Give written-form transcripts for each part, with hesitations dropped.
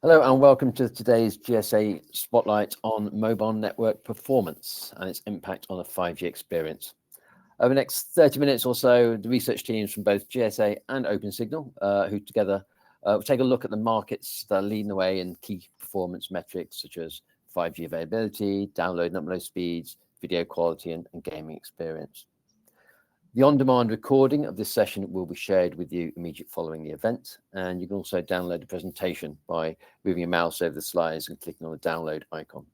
Hello and welcome to today's GSA Spotlight on mobile network performance and its impact on a 5G experience. Over the next 30 minutes or so, the research teams from both GSA and Opensignal, who together will take a look at the markets that are leading the way in key performance metrics such as 5G availability, download and upload speeds, video quality and gaming experience. The on-demand recording of this session will be shared with you immediately following the event, and you can also download the presentation by moving your mouse over the slides and clicking on the download icon.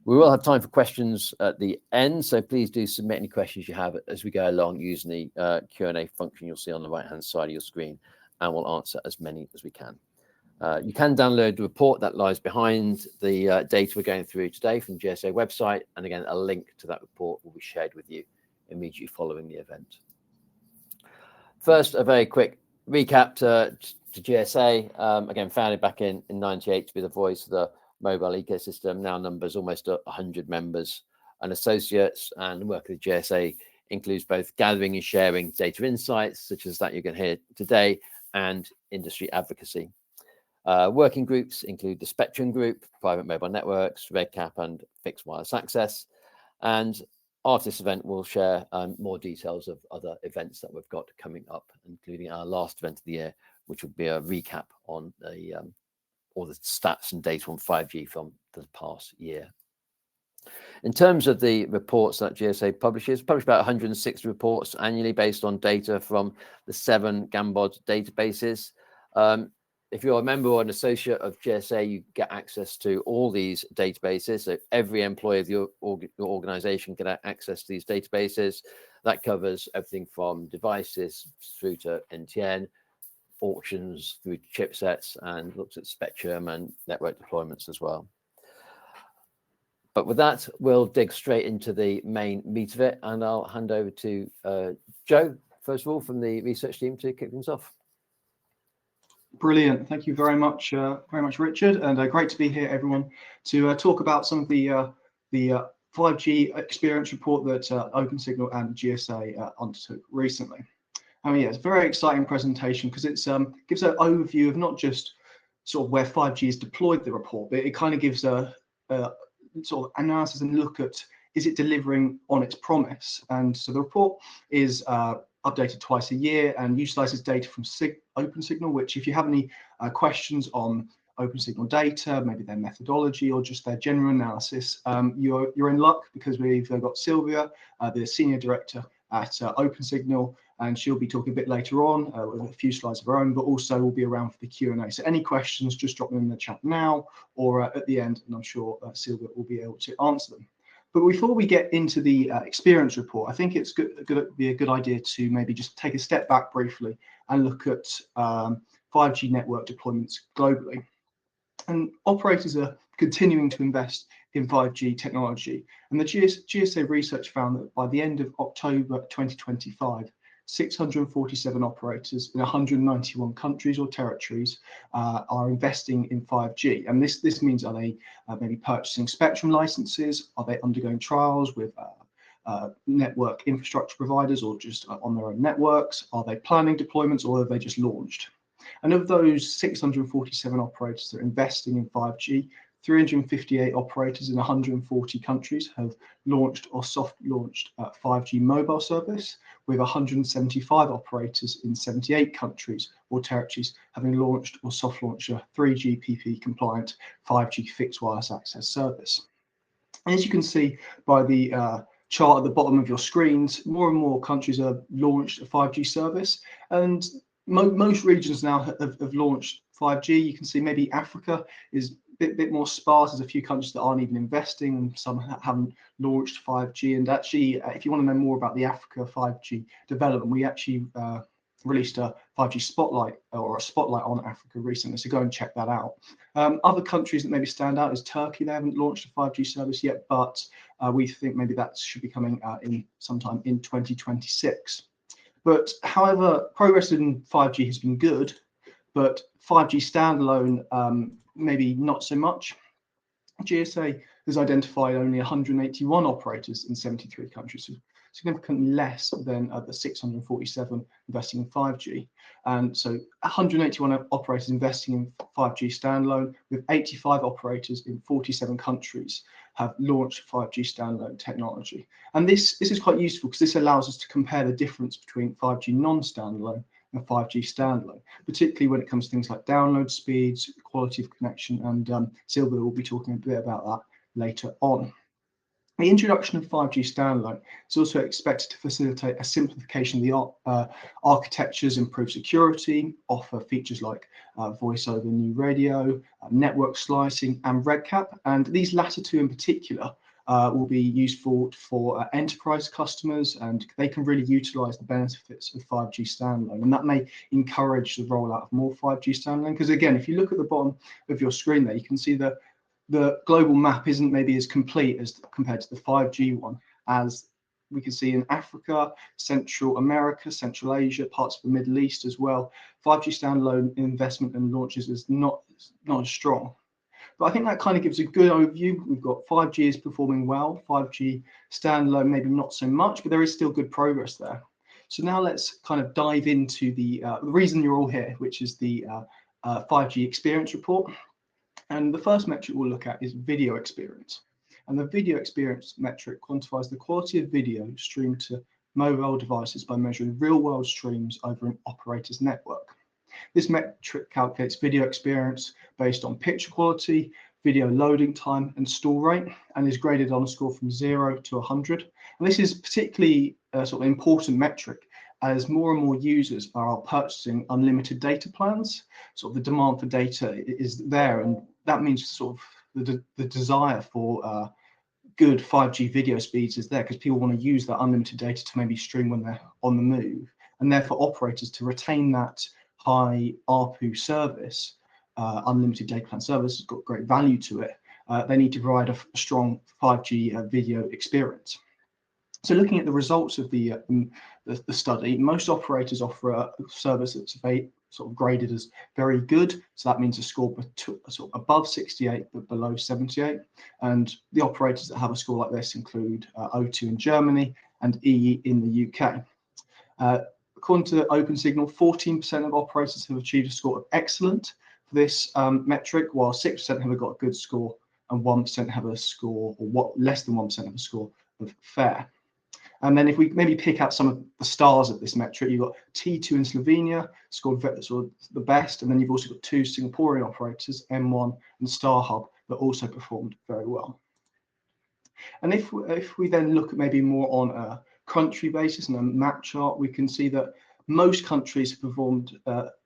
We will have time for questions at the end, so please do submit any questions you have as we go along using the Q&A function you'll see on the right-hand side of your screen, and we'll answer as many as we can. You can download the report that lies behind the data we're going through today from the GSA website, and again, a link to that report will be shared with you immediately following the event. First, a very quick recap to GSA, again founded back in 98 to be the voice of the mobile ecosystem, now numbers almost 100 members and associates, and the work of the GSA includes both gathering and sharing data insights, such as that you're going to hear today, and industry advocacy. Working groups include the Spectrum Group, Private Mobile Networks, RedCap and Fixed Wireless Access, and after this event, we'll share more details of other events that we've got coming up, including our last event of the year, which will be a recap on all the stats and data on 5G from the past year. In terms of the reports that GSA publish about 160 reports annually based on data from the 7 GAMBoD databases. If you're a member or an associate of GSA, you get access to all these databases. So every employee of your organization can get access to these databases. That covers everything from devices through to NTN, auctions through to chipsets, and looks at spectrum and network deployments as well. But with that, we'll dig straight into the main meat of it, and I'll hand over to Joe, first of all, from the research team to kick things off. Brilliant. Thank you very much, Richard, and great to be here, everyone, to talk about some of the 5G experience report that Opensignal and GSA undertook recently. I mean, yeah, it's a very exciting presentation because it gives an overview of not just sort of where 5G is deployed, the report, but it kind of gives a sort of analysis and look at, is it delivering on its promise? And so the report is updated twice a year and utilizes data from Opensignal, which if you have any questions on Opensignal data, maybe their methodology or just their general analysis, you're in luck because we've got Sylwia, the Senior Director at Opensignal, and she'll be talking a bit later on with a few slides of her own, but also will be around for the Q&A. So any questions, just drop them in the chat now or at the end, and I'm sure Sylwia will be able to answer them. But before we get into the experience report, I think it's be a good idea to maybe just take a step back briefly and look at 5G network deployments globally. And operators are continuing to invest in 5G technology. And the GSA Research found that by the end of October 2025, 647 operators in 191 countries or territories are investing in 5G. And this means, are they maybe purchasing spectrum licenses? Are they undergoing trials with network infrastructure providers or just on their own networks? Are they planning deployments or have they just launched? And of those 647 operators that are investing in 5G, 358 operators in 140 countries have launched or soft launched 5G mobile service, with 175 operators in 78 countries or territories having launched or soft launched a 3GPP compliant 5G fixed wireless access service. And as you can see by the chart at the bottom of your screens, more and more countries have launched a 5G service, and most regions now have launched 5G. You can see maybe Africa is a bit more sparse. There's a few countries that aren't even investing, and some haven't launched 5G. And actually, if you want to know more about the Africa 5G development, we actually released a 5G spotlight or a spotlight on Africa recently, so go and check that out. Other countries that maybe stand out is Turkey. They haven't launched a 5G service yet, but we think maybe that should be coming in sometime in 2026. But however, progress in 5G has been good, but 5G standalone, maybe not so much. GSA has identified only 181 operators in 73 countries. significantly less than the 647 investing in 5G. And so 181 operators investing in 5G standalone, with 85 operators in 47 countries have launched 5G standalone technology. And this is quite useful because this allows us to compare the difference between 5G non-standalone and 5G standalone, particularly when it comes to things like download speeds, quality of connection, and Sylwia will be talking a bit about that later on. The introduction of 5G standalone is also expected to facilitate a simplification of the architectures, improve security, offer features like voice over new radio, network slicing, and RedCap. And these latter two in particular will be useful for enterprise customers, and they can really utilize the benefits of 5G standalone. And that may encourage the rollout of more 5G standalone. Because again, if you look at the bottom of your screen there, you can see that the global map isn't maybe as complete as compared to the 5G one, as we can see in Africa, Central America, Central Asia, parts of the Middle East as well. 5G standalone investment and launches is not as strong. But I think that kind of gives a good overview. We've got 5G is performing well, 5G standalone maybe not so much, but there is still good progress there. So now let's kind of dive into the reason you're all here, which is the 5G experience report. And the first metric we'll look at is video experience. And the video experience metric quantifies the quality of video streamed to mobile devices by measuring real-world streams over an operator's network. This metric calculates video experience based on picture quality, video loading time, and store rate, and is graded on a score from 0 to 100. And this is particularly a sort of important metric as more and more users are purchasing unlimited data plans. Sort of the demand for data is there, and that means sort of the desire for good 5G video speeds is there because people want to use that unlimited data to maybe stream when they're on the move, and therefore operators to retain that high ARPU service, unlimited data plan service has got great value to it. They need to provide a strong 5G video experience. So looking at the results of the study, most operators offer a service that's sort of graded as very good. So that means a score sort of above 68 but below 78. And the operators that have a score like this include O2 in Germany and EE in the UK. According to Opensignal, 14% of operators have achieved a score of excellent for this metric, while 6% have got a good score and 1% have a score, or less than 1% have a score of fair. And then if we maybe pick out some of the stars of this metric, you've got T2 in Slovenia, scored sort of the best, and then you've also got two Singaporean operators, M1 and StarHub, that also performed very well. And if we then look at maybe more on a country basis and a map chart, we can see that most countries have performed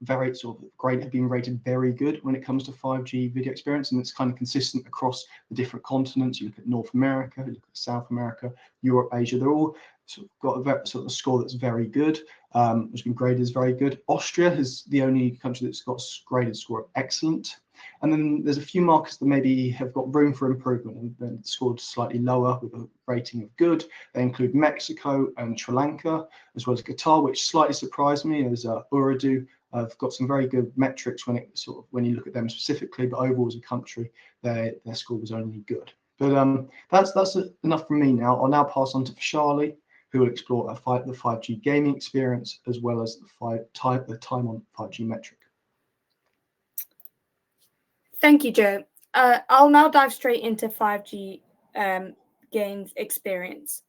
very sort of great, have been rated very good when it comes to 5G video experience, and it's kind of consistent across the different continents. You look at North America, you look at South America, Europe, Asia, they're all sort of got a sort of score that's very good, has been graded as very good. Austria is the only country that's got a graded score of excellent. And then there's a few markets that maybe have got room for improvement and then scored slightly lower with a rating of good. They include Mexico and Sri Lanka, as well as Qatar, which slightly surprised me, as Urdu have got some very good metrics when you look at them specifically, but overall as a country, their score was only good. But that's enough from me now. I'll now pass on to Charlie, who will explore the 5G gaming experience as well as the time on 5G metric. Thank you, Joe. I'll now dive straight into 5G games experience.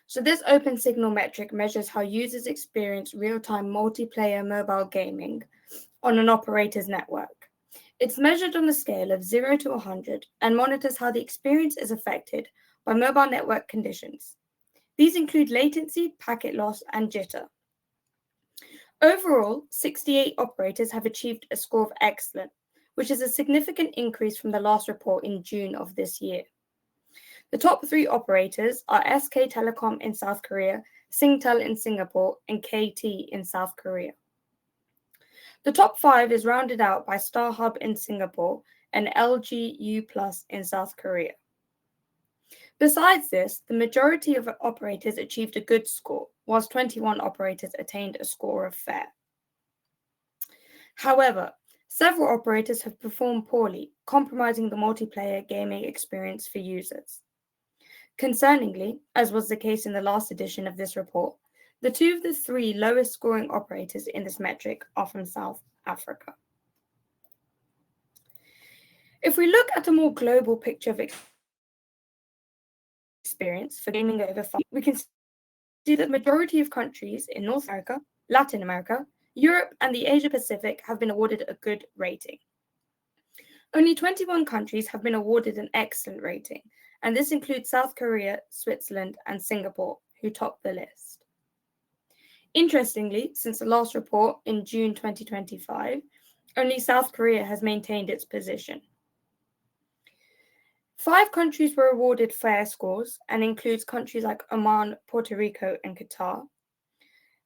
So this Opensignal metric measures how users experience real-time multiplayer mobile gaming on an operator's network. It's measured on a scale of 0 to 100 and monitors how the experience is affected by mobile network conditions. These include latency, packet loss, and jitter. Overall, 68 operators have achieved a score of excellent, which is a significant increase from the last report in June of this year. The top 3 operators are SK Telecom in South Korea, Singtel in Singapore, and KT in South Korea. The top 5 is rounded out by StarHub in Singapore and LG U+ in South Korea. Besides this, the majority of operators achieved a good score, whilst 21 operators attained a score of fair. However, several operators have performed poorly, compromising the multiplayer gaming experience for users. Concerningly, as was the case in the last edition of this report, the 2 of the 3 lowest scoring operators in this metric are from South Africa. If we look at a more global picture of experience for gaming over 5G, we can see that the majority of countries in North America, Latin America, Europe, and the Asia Pacific have been awarded a good rating. Only 21 countries have been awarded an excellent rating, and this includes South Korea, Switzerland, and Singapore, who top the list. Interestingly, since the last report in June 2025, only South Korea has maintained its position. 5 countries were awarded fair scores and includes countries like Oman, Puerto Rico, and Qatar.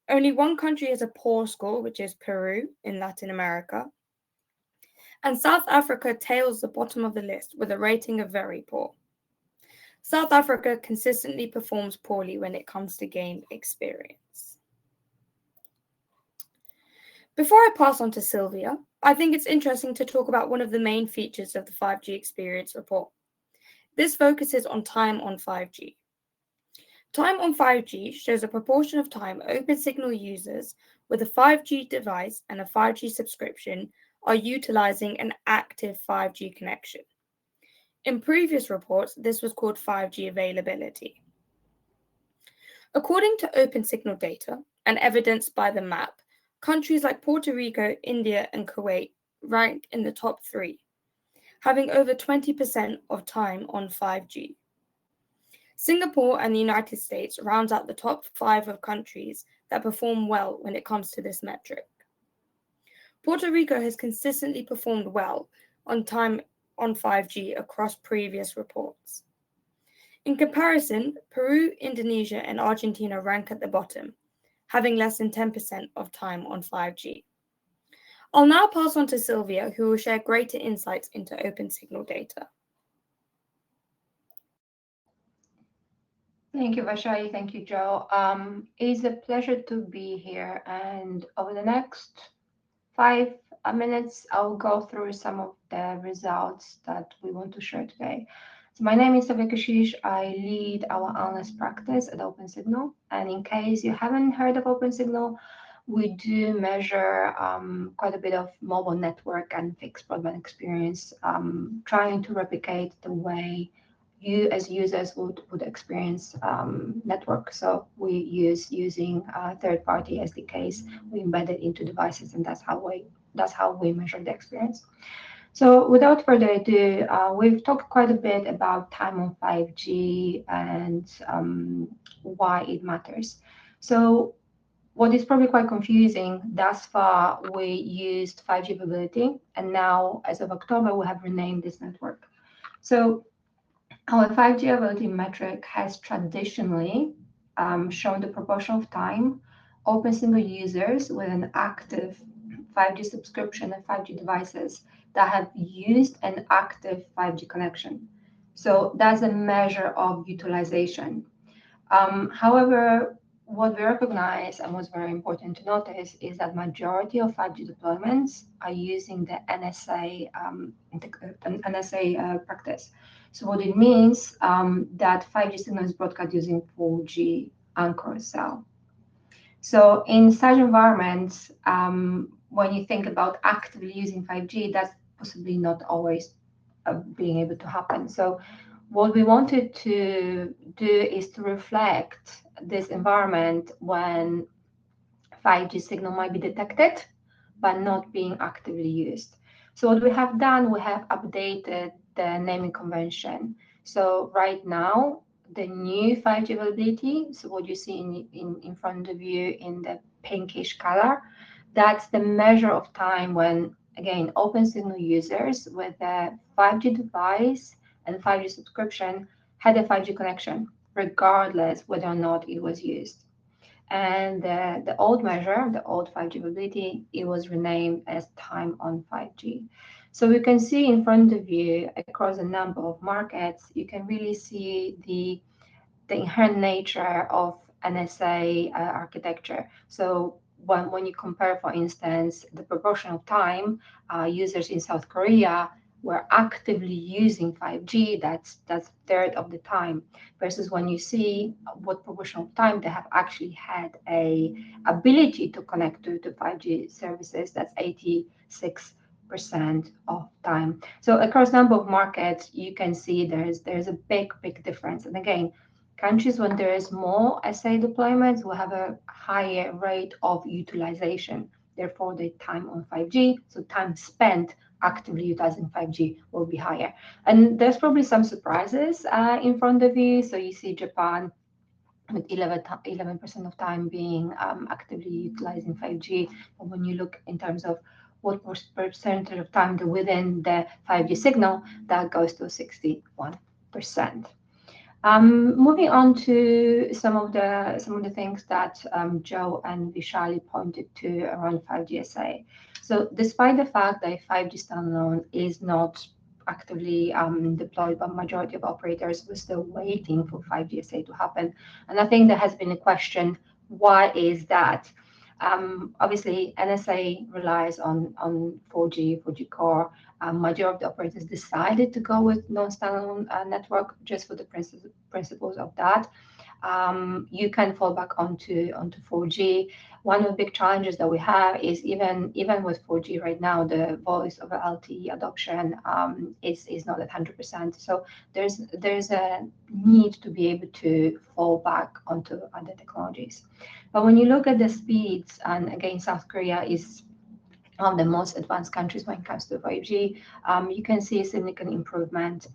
Only 1 country has a poor score, which is Peru in Latin America. And South Africa tails the bottom of the list with a rating of very poor. South Africa consistently performs poorly when it comes to game experience. Before I pass on to Sylwia, I think it's interesting to talk about one of the main features of the 5G experience report. This focuses on time on 5G. Time on 5G shows a proportion of time Opensignal users with a 5G device and a 5G subscription are utilizing an active 5G connection. In previous reports, this was called 5G availability. According to Opensignal data and evidenced by the map, countries like Puerto Rico, India, and Kuwait rank in the top 3, having over 20% of time on 5G. Singapore and the United States rounds out the top 5 of countries that perform well when it comes to this metric. Puerto Rico has consistently performed well on time on 5G across previous reports. In comparison, Peru, Indonesia, and Argentina rank at the bottom, having less than 10% of time on 5G. I'll now pass on to Sylwia, who will share greater insights into Opensignal data. Thank you, Vaishali. Thank you, Joe. It's a pleasure to be here. And over the next 5 minutes, I'll go through some of the results that we want to share today. So my name is Sylwia Kechiche. I lead our analyse practice at Opensignal. And in case you haven't heard of Opensignal, we do measure quite a bit of mobile network and fixed broadband experience, trying to replicate the way you as users would experience network. So we using third-party SDKs, we embed it into devices, and that's how we measure the experience. So without further ado, we've talked quite a bit about time on 5G and why it matters. So what is probably quite confusing, thus far we used 5G availability, and now as of October, we have renamed this network. So our 5G availability metric has traditionally shown the proportion of time Opensignal users with an active 5G subscription and 5G devices that have used an active 5G connection. So that's a measure of utilization. However, what we recognize and what's very important to notice is that majority of 5G deployments are using the NSA practice. So what it means that 5G signal is broadcast using 4G anchor cell. So in such environments, when you think about actively using 5G, that's possibly not always being able to happen. So what we wanted to do is to reflect this environment when 5G signal might be detected, but not being actively used. So what we have done, we have updated the naming convention. So right now, the new 5G availability, so what you see in front of you in the pinkish color, that's the measure of time when, again, Opensignal users with a 5G device and 5G subscription had a 5G connection, regardless whether or not it was used. And the old measure, the old 5G availability, it was renamed as time on 5G. So we can see in front of you across a number of markets, you can really see the inherent nature of NSA architecture. So when you compare, for instance, the proportion of time users in South Korea were actively using 5G, that's a third of the time, versus when you see what proportion of time they have actually had a ability to connect to 5G services, that's 86% of time. So across number of markets, you can see there's a big difference. And again, countries when there is more SA deployments will have a higher rate of utilization. Therefore, the time on 5G, so time spent actively utilizing 5G, will be higher. And there's probably some surprises in front of you. So you see Japan with 11% of time being actively utilizing 5G. But when you look in terms of what percentage of time within the 5G signal, that goes to 61%. Moving on to some of the things that Joe and Vishali pointed to around 5GSA. So despite the fact that 5G standalone is not actively deployed by majority of operators, we're still waiting for 5GSA to happen. And I think there has been a question, why is that? Obviously, NSA relies on 4G core. Majority of the operators decided to go with non-standalone network just for the principles of that. You can fall back onto 4G. One of the big challenges that we have is even with 4G right now, the voice over LTE adoption is not at 100%. So there's a need to be able to fall back onto other technologies. But when you look at the speeds, and again, South Korea is one of the most advanced countries when it comes to 5G, you can see a significant improvement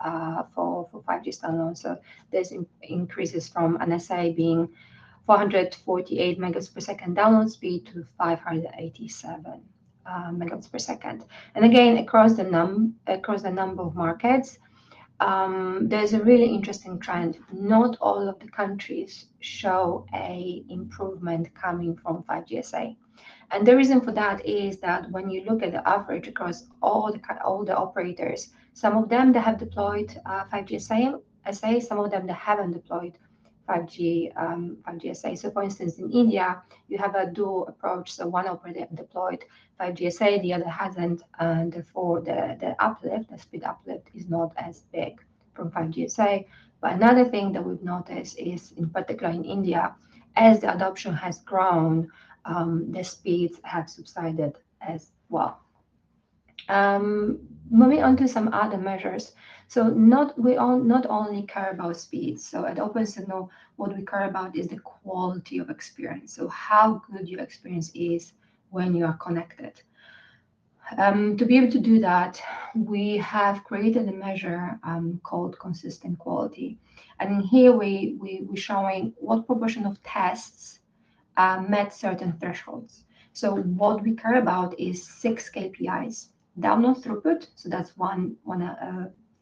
for 5G standalone. So there's increases from NSA being 448 megabits per second download speed to 587 megabits per second. And again, across the number of markets, there's a really interesting trend. Not all of the countries show a improvement coming from 5GSA. And the reason for that is that when you look at the average across all the operators, some of them that have deployed 5GSA, some of them that haven't deployed 5GSA. So for instance, in India, you have a dual approach. So one operator deployed 5GSA, the other hasn't, and therefore the speed uplift is not as big from 5GSA. But another thing that we've noticed is, in particular in India, as the adoption has grown, the speeds have subsided as well. Moving on to some other measures. So we not only care about speed. So at Opensignal, what we care about is the quality of experience. So how good your experience is when you are connected. To be able to do that, we have created a measure called consistent quality. And in here, we're showing what proportion of tests met certain thresholds. So what we care about is 6 KPIs. Download throughput, so that's 5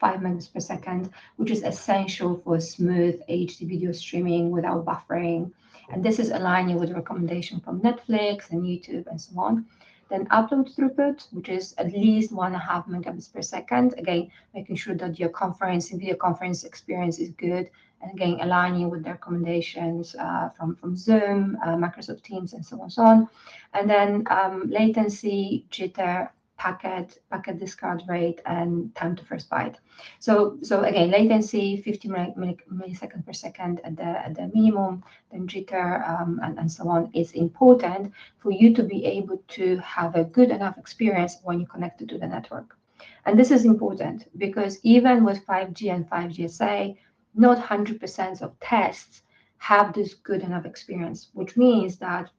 megabits per second, which is essential for smooth HD video streaming without buffering. And this is aligning with the recommendation from Netflix and YouTube and so on. Then upload throughput, which is at least 1.5 megabits per second. Again, making sure that your video conference experience is good. And again, aligning with the recommendations from Zoom, Microsoft Teams, and so on. And then latency, jitter, packet discard rate, and time to first byte. So again, latency 50 milliseconds per second at the minimum, then jitter and so on is important for you to be able to have a good enough experience when you connect to the network. And this is important because even with 5G and 5GSA, not 100% of tests have this good enough experience, which means that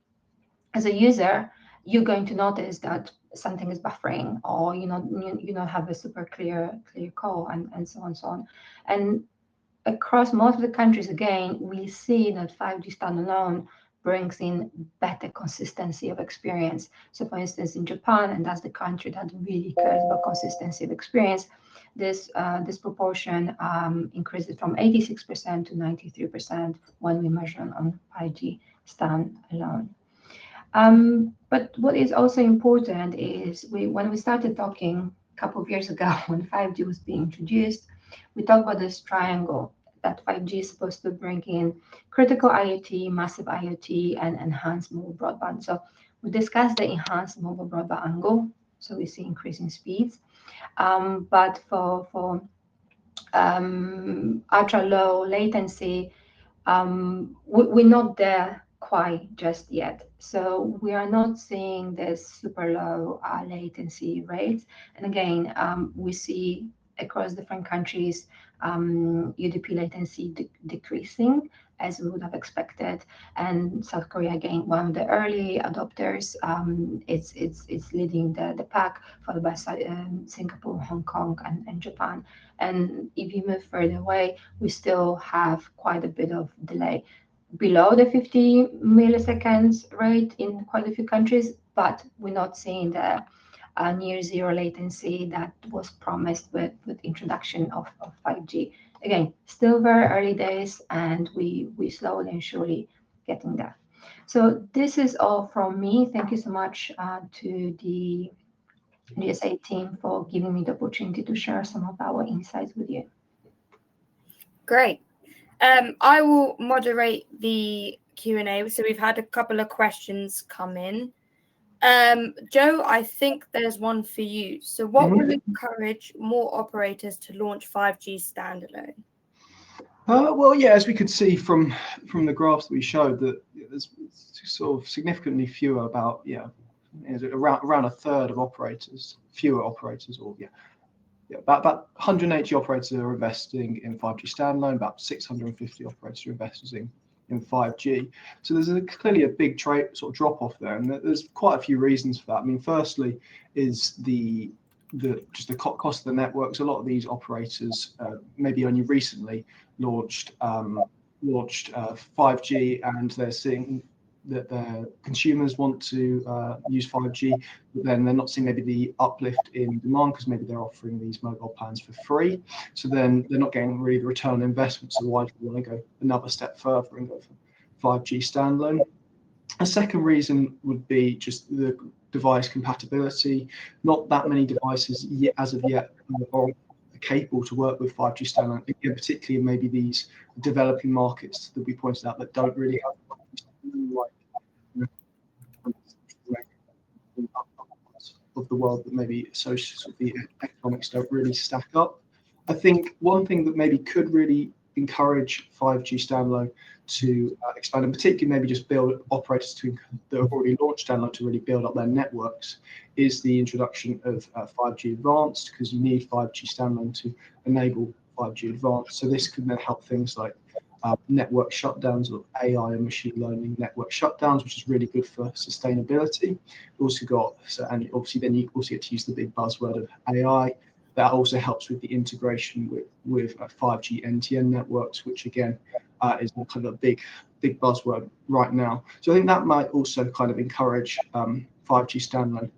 as a user, you're going to notice that something is buffering, or you don't have a super clear call, and so on. And across most of the countries, again, we see that 5G standalone brings in better consistency of experience. So for instance, in Japan, and that's the country that really cares about consistency of experience, this proportion increases from 86% to 93% when we measure on 5G standalone. But what is also important is when we started talking a couple of years ago when 5G was being introduced, we talked about this triangle that 5G is supposed to bring in critical IoT, massive IoT, and enhanced mobile broadband. So we discussed the enhanced mobile broadband angle. so we see increasing speeds. But for ultra low latency, we're not there quite just yet. So we are not seeing this super low latency rates. And again, we see across different countries UDP latency decreasing as we would have expected. And South Korea, again, one of the early adopters, it's leading the pack, followed by Singapore, Hong Kong, and Japan. And if you move further away, we still have quite a bit of delay, below the 50 milliseconds rate in quite a few countries, but we're not seeing the near zero latency that was promised with introduction of 5G. Again, still very early days, and we slowly and surely getting there. So this is all from me. Thank you so much to the GSA team for giving me the opportunity to share some of our insights with you. Great. I will moderate the Q&A. So we've had a couple of questions come in. Joe, I think there's one for you. So what will encourage more operators to launch 5G standalone? Well, yeah, as we could see from the graphs that we showed, that there's sort of significantly fewer, about around a third of operators, fewer operators, or about 180 operators are investing in 5G standalone, about 650 operators are investing in 5G. So there's clearly a big sort of drop off there, and there's quite a few reasons for that. I mean, firstly is the cost of the networks. A lot of these operators maybe only recently launched 5G, and they're seeing that their consumers want to use 5G, but then they're not seeing maybe the uplift in demand because maybe they're offering these mobile plans for free. So then they're not getting really the return on investment. So why do we want to go another step further and go for 5G standalone? A second reason would be just the device compatibility. Not that many devices as of yet are capable to work with 5G standalone, again, particularly in maybe these developing markets that we pointed out that don't really have 5G standalone, like of the world that maybe associates with the economics don't really stack up. I think one thing that maybe could really encourage 5G standalone to expand, and particularly maybe just build operators that have already launched standalone to really build up their networks, is the introduction of 5G Advanced, because you need 5G standalone to enable 5G Advanced. So this could then help things like network shutdowns, or AI and machine learning network shutdowns, which is really good for sustainability. And obviously then you also get to use the big buzzword of AI. That also helps with the integration with 5G NTN networks, which again is kind of a big buzzword right now. So I think that might also kind of encourage 5G standalone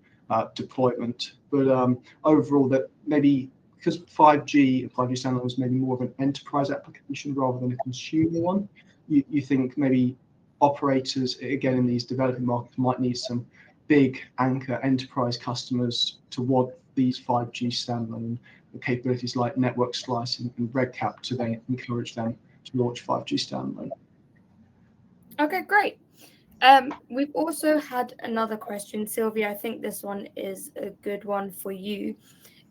deployment. But overall, that maybe because 5G and 5G standalone is maybe more of an enterprise application rather than a consumer one, you think maybe operators, again, in these developing markets might need some big anchor enterprise customers to want these 5G standalone capabilities like network slicing and RedCap to then encourage them to launch 5G standalone. Okay, great. We've also had another question. Sylwia, I think this one is a good one for you.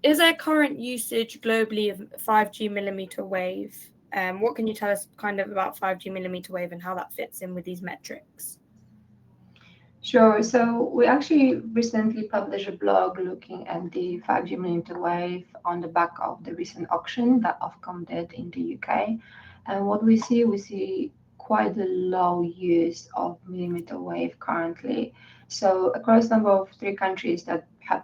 Is there current usage globally of 5G millimeter wave? What can you tell us kind of about 5G millimeter wave and how that fits in with these metrics? Sure. So we actually recently published a blog looking at the 5G millimeter wave on the back of the recent auction that Ofcom did in the UK. And what we see quite a low use of millimeter wave currently. So across a number of 3 countries that have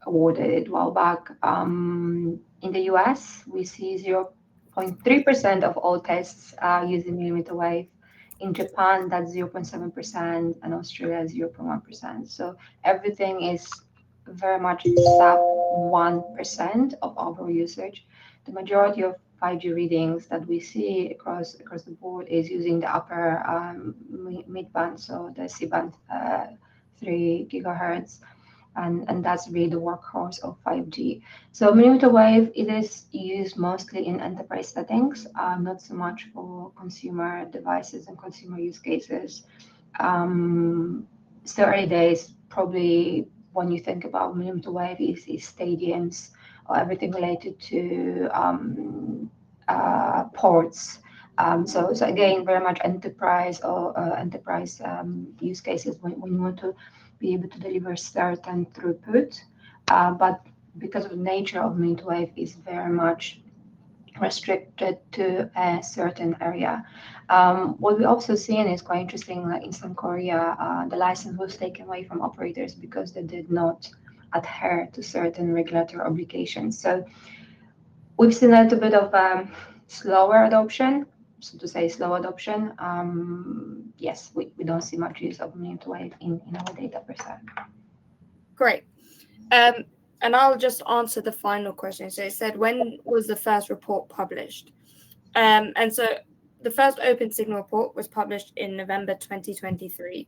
awarded it a while back, in the US, we see 0.3% of all tests using millimeter wave. In Japan, that's 0.7%, and Australia 0.1%. So everything is very much sub 1% of overall usage. The majority of 5G readings that we see across the board is using the upper mid-band, so the C-band 3 gigahertz. And that's really the workhorse of 5G. So millimeter wave, it is used mostly in enterprise settings, not so much for consumer devices and consumer use cases. Still early days, probably when you think about millimeter wave is stadiums or everything related to ports. So again, very much enterprise or enterprise use cases when you want to be able to deliver certain throughput. But because of the nature of millimeter wave is very much restricted to a certain area. What we also seen is quite interesting, like in South Korea, the license was taken away from operators because they did not adhere to certain regulatory obligations. So we've seen a little bit of slower adoption, so to say slow adoption. Yes, we don't see much use of millimeter wave in our data per se. Great. And I'll just answer the final question. So it said, when was the first report published? And so the first Opensignal report was published in November 2023.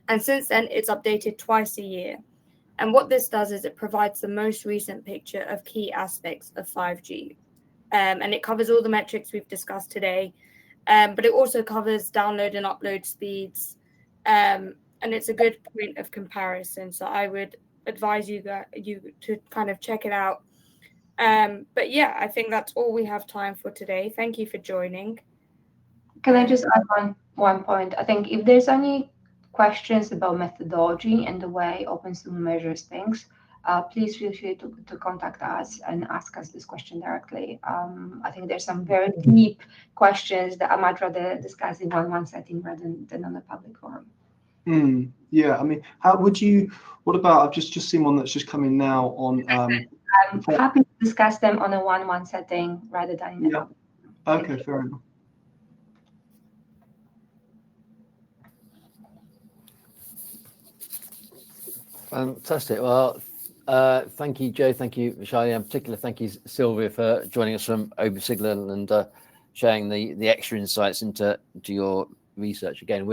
And since then, it's updated twice a year. And what this does is it provides the most recent picture of key aspects of 5G. And it covers all the metrics we've discussed today. But it also covers download and upload speeds. And it's a good point of comparison. So I would advise you to kind of check it out. But yeah, I think that's all we have time for today. Thank you for joining. Can I just add one point? I think if there's any questions about methodology and the way Opensignal measures things, please feel free to contact us and ask us this question directly. I think there's some very deep questions that I might rather discuss in one setting rather than on a public forum. Yeah, I mean, how would you? What about? I've just seen one that's just coming now on. I'm happy to discuss them on a one-on-one setting rather than in a public. Okay, fair enough. Fantastic. Well, thank you, Joe. Thank you, Vishali. In particular, thank you, Sylwia, for joining us from Opensignal and sharing the extra insights into your research. Again,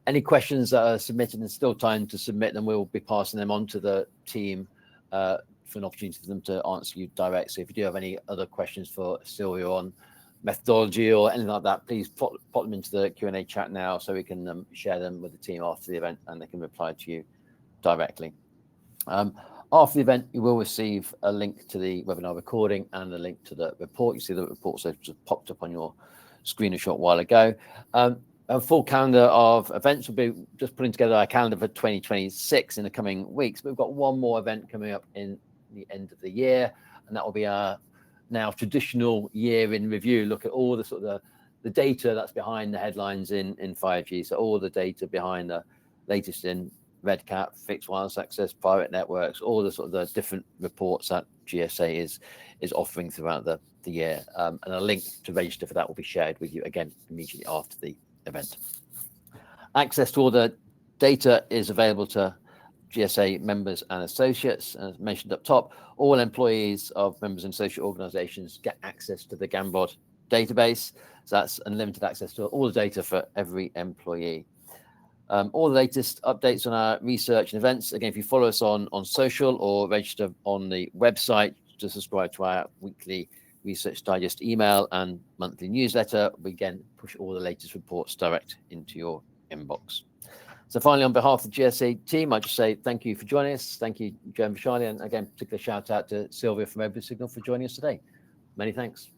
any questions that are submitted, and still time to submit them, we'll be passing them on to the team for an opportunity for them to answer you direct. So if you do have any other questions for Sylwia on methodology or anything like that, please pop them into the Q&A chat now so we can share them with the team after the event and they can reply to you directly. After the event, you will receive a link to the webinar recording and a link to the report. You see the report so just popped up on your screen a short while ago. A full calendar of events. We'll be just putting together our calendar for 2026 in the coming weeks. We've got one more event coming up in the end of the year, and that will be our now traditional year in review. Look at all the sort of the data that's behind the headlines in 5G. So all the data behind the latest in RedCap, fixed wireless access, private networks, all the sort of the different reports that GSA is offering throughout the year. And a link to register for that will be shared with you again immediately after the event. Access to all the data is available to GSA members and associates. As mentioned up top, all employees of members and associate organizations get access to the GAMBoD database. So that's unlimited access to all the data for every employee. All the latest updates on our research and events. Again, if you follow us on social or register on the website to subscribe to our weekly Research Digest email and monthly newsletter, we again push all the latest reports direct into your inbox. So finally, on behalf of the GSA team, I just say thank you for joining us. Thank you, Joe and Vishali, and again, particular shout out to Sylwia from Opensignal for joining us today. Many thanks.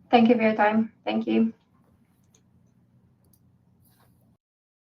Thank you for your time. Thank you.